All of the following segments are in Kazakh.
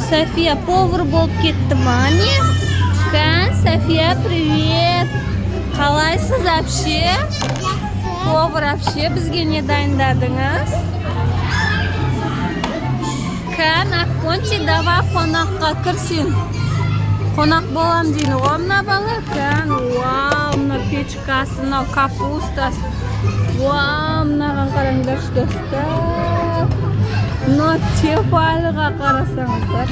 София повар болып кетті ма не? Кән, София, привет. Қалайсыз вообще? Повар вообще бізге не дайындадыңыз? Кән, Акконти, давай қонаққа кірсін. Қонақ болам дейін ғой мына бала. Кән, вау, мына печкасы, мынау капустасы. Вау, мынаған қараңдаршы достар. Мына тефалыға қарасаңыздар.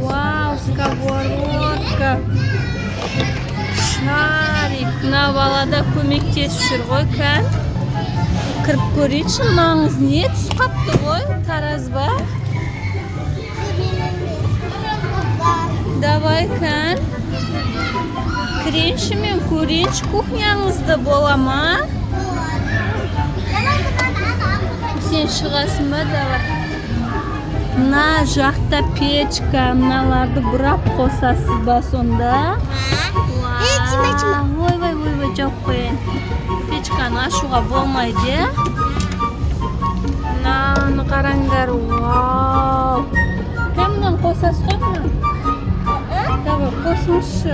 Вау, сковородка. Шарик. Мына балада көмектесіп жүр ғой, Кән. Кіріп көрейінші, мынаңыз не түсіп қапты ғой, тараз ба? Давай, Кән. Кірейінші мен көрейінші кухняңызды бола ма? Сен шығасың ба, давай. Мына жақта печка, мыналарды бұрап қосасыз ба сонда? Ой, жауып қойын. Печканы ашуға болмайды. Мынаны қараңдар, вау. Кәмнен қосасыз ғой мұны? Давай, қосыңызшы.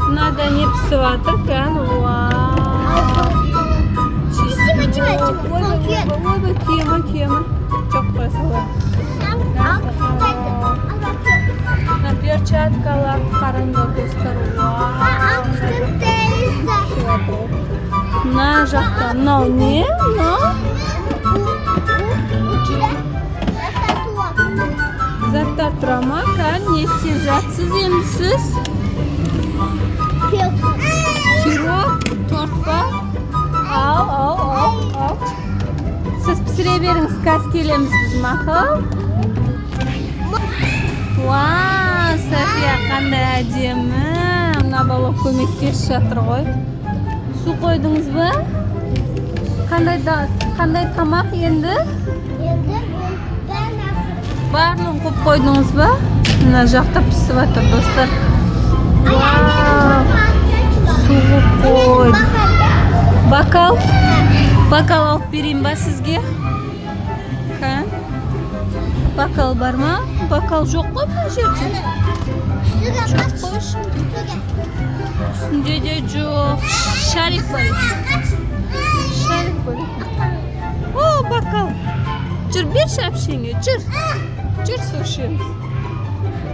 Мынада не пісіп жатыр, Кән, вау. Ойбай, кема. Жоқ қоя салайын. Перчаткалар қараңдар достар. Мына жақта, мынау не? Заттар тұра ма? Кән, не істеп жатсыз енді сіз? Пирог, торт ба? Ау. Сіз пісіре беріңіз, қазір келеміз біз мақұл. Вау, София қандай әдемі. Мына бала көмектесіп жатыр ғой. Су қойдыңыз ба? Қандай тамақ енді? Барлығын қойып қойдыңыз ба? Мына жақта пісіп жатыр достар. Вау, суы қойды. Бакал алып берейін ба сізге? Бакал бар ма? Бакал жоқ қой бұл жерде. Жоқ қой үшін. Үстінде де жоқ. Шарик бар. О, бакал. Жүр, берші әпшеңе, жүр. Жүр, су ішеміз.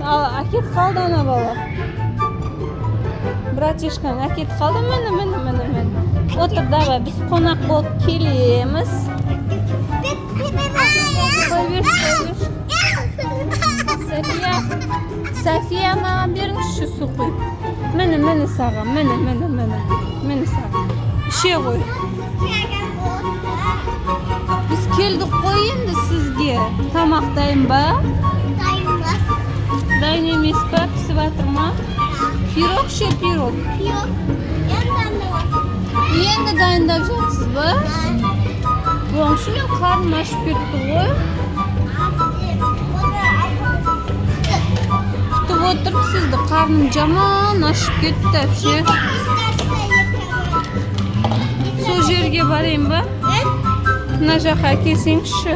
Әкет қалды ана бала. Братишкаң әкет қалды, мені. Отыр, давай, біз қонақ болып келеміз. Қой берші. София, маған беріңізші су қой. Мені саған, мені саған. Іше қой. Біз келдік қой енді сізге. Тамақ дайын ба? Дайын емес па? Пісіп жатыр ма? Пирог ше, пирог. Енді дайындап жатсыз ба? Оңшы мен қарным ашып кетті ғой. Күтіп отырып сізді, қарным жаман ашып кетті әпше. Сол жерге барайын ба? Мына жаққа келсеңізші.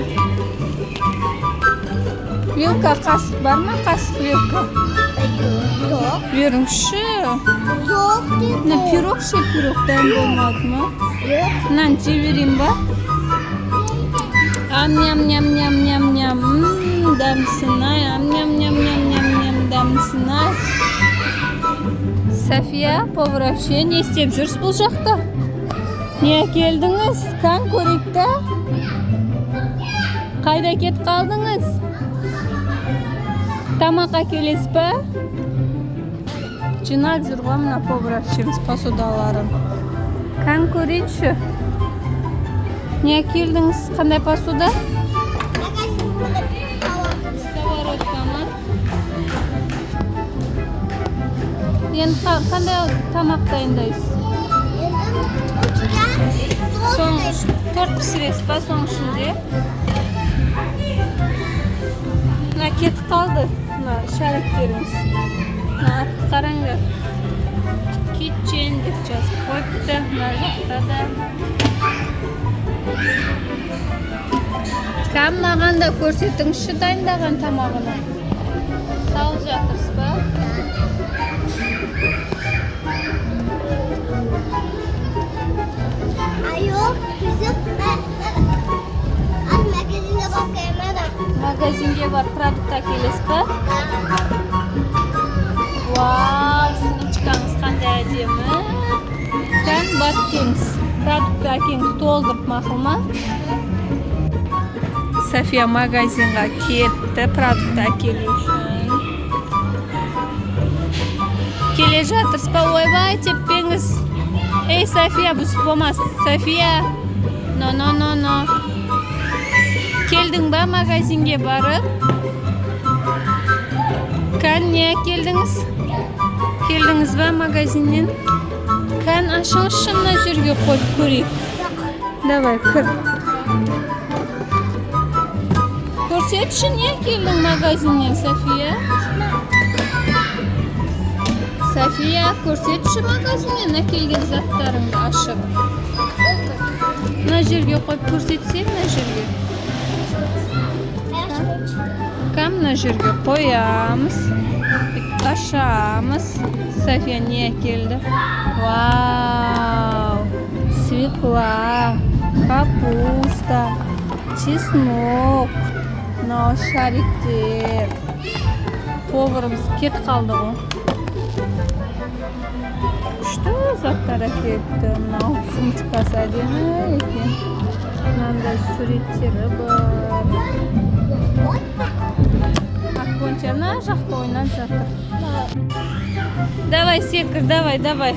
Вилка, қасық бар ма? Қасық, вилка. Жоқ. Беріңізші. Жоқ деді. Мына пирог ше, пирог дайын болмады ма? Жоқ. Мынаны жей берейін ба? Ням-ням-ням-ням-ням. Дәмсін-ай. Ням-ням-ням-ням-ням. Дәмсін-ай. София, повар вообще не істеп жүрсіз бұл жақта? Не әкелдіңіз? Кән көрейік та? Қайда кетіп қалдыңыз? Тамақ әкелесіз ба? Жинап жүр ғой мына повар вообще посудаларын. Кән көрейінші. Не әкелдіңіз? Қандай посуда? Сковородка ма? Енді қандай тамақ дайындайсыз? Торт пісіресіз ба соның ішінде? Мына кетіп қалды. Мына шариктеріңіз. Мына қараңдар. Kitchen деп жазып қойыпты. Мына жақта да. Кам маған да көрсетіңізші дайындаған тамағını. Салып жатырсыз ба? Yok bizim az magazine bakayım adam. Магазинге бар продукт әкелесіз ба? Вау, сумочкаңыз қандай әдемі. Кән баттеңіз. Продукт әкеңіз толдырып мақұл ма? София магазинға кетті продукт әкелу үшін. Келе жатырсыз ба? Ойбай, теппеңіз. Ей, София, бұзып болмас. София. Но. Келдің ба магазинге барып? Кән, не әкелдіңіз? Келдіңіз ба магазиннен? Кән, ашыңызшы мына жерге қойып көрейік. Давай, кір. Көрсетші, не келдің магазиннен, София? София, көрсетші магазиннен әкелген заттарыңды ашып. Мына жерге қойып көрсетсең, мына жерге. Кәм мына жерге қоямыз. Ашамыз. София не әкелді? Вау! Свекла, капуста, чеснок, мынау шариктер. Поварымыз кет қалды ғой. Күшті заттар әкеліпті. Мынау сумочкасы әдемі екен. Мынандай суреттері бар. Акпонча ана жақта ойнап жатыр. Давай, секір, давай. Давай.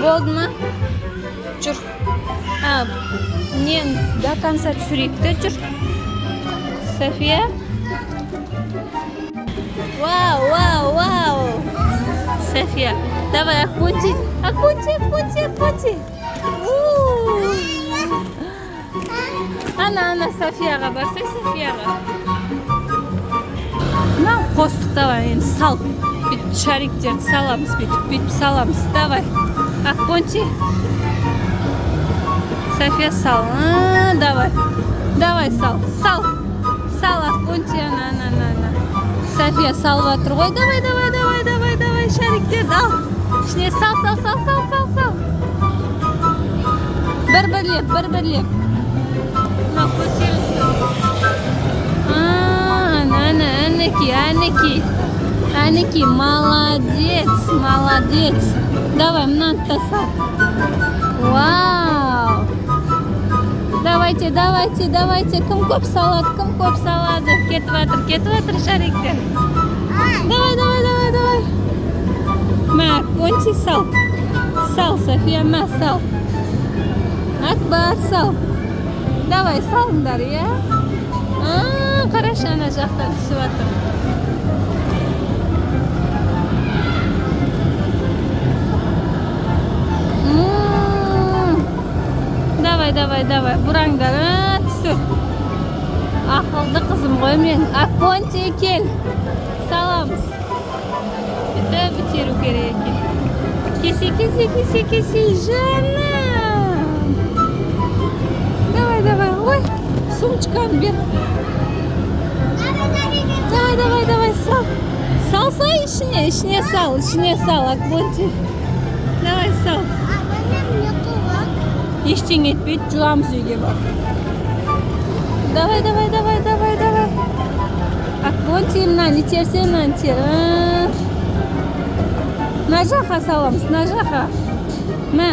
Болды ма? Жүр. Не до конца түсірейік те, жүр. София. Вау. София. Давай, Акпончи. Ана, Софияға барсай, Софияға. Мына қостық, давай, енді сал. Бүйтіп шариктерді саламыз, бүйтіп саламыз. Давай, Акпончи. София, сал. Давай, сал. Сал, Акпончи, ана. София салып жатыр ғой. Давай, шариктерді ал. İçine sal. Бірлеп. Мына көтерілсін. Әнеки, молодец. Давай, мынаны да сал. Вау! Давайте. Кім көп салады? Кетіп жатыр шариктер. Давай. Мә, Акпончи, сал. Сал, София, мә, сал. Акбар, сал. Давай, салыңдар, я? Қарашы, ана жақтан түсіп жатыр. Давай, бұраңдар, түсір. Ақылды қызым ғой мен. Акпончи, кел. Саламыз. Бітеру керек екен. Кесе, жаным. Давай, ой, сумочканы бер. Давай, сал. Салсай ішіне сал, Акпончи. Давай, сал. Ештеңе етпейді, жуамыз үйге бар. Давай. Акпончи, мынаны терсе, мынаны тер. Мына жаққа саламыз, мына жаққа. Мә.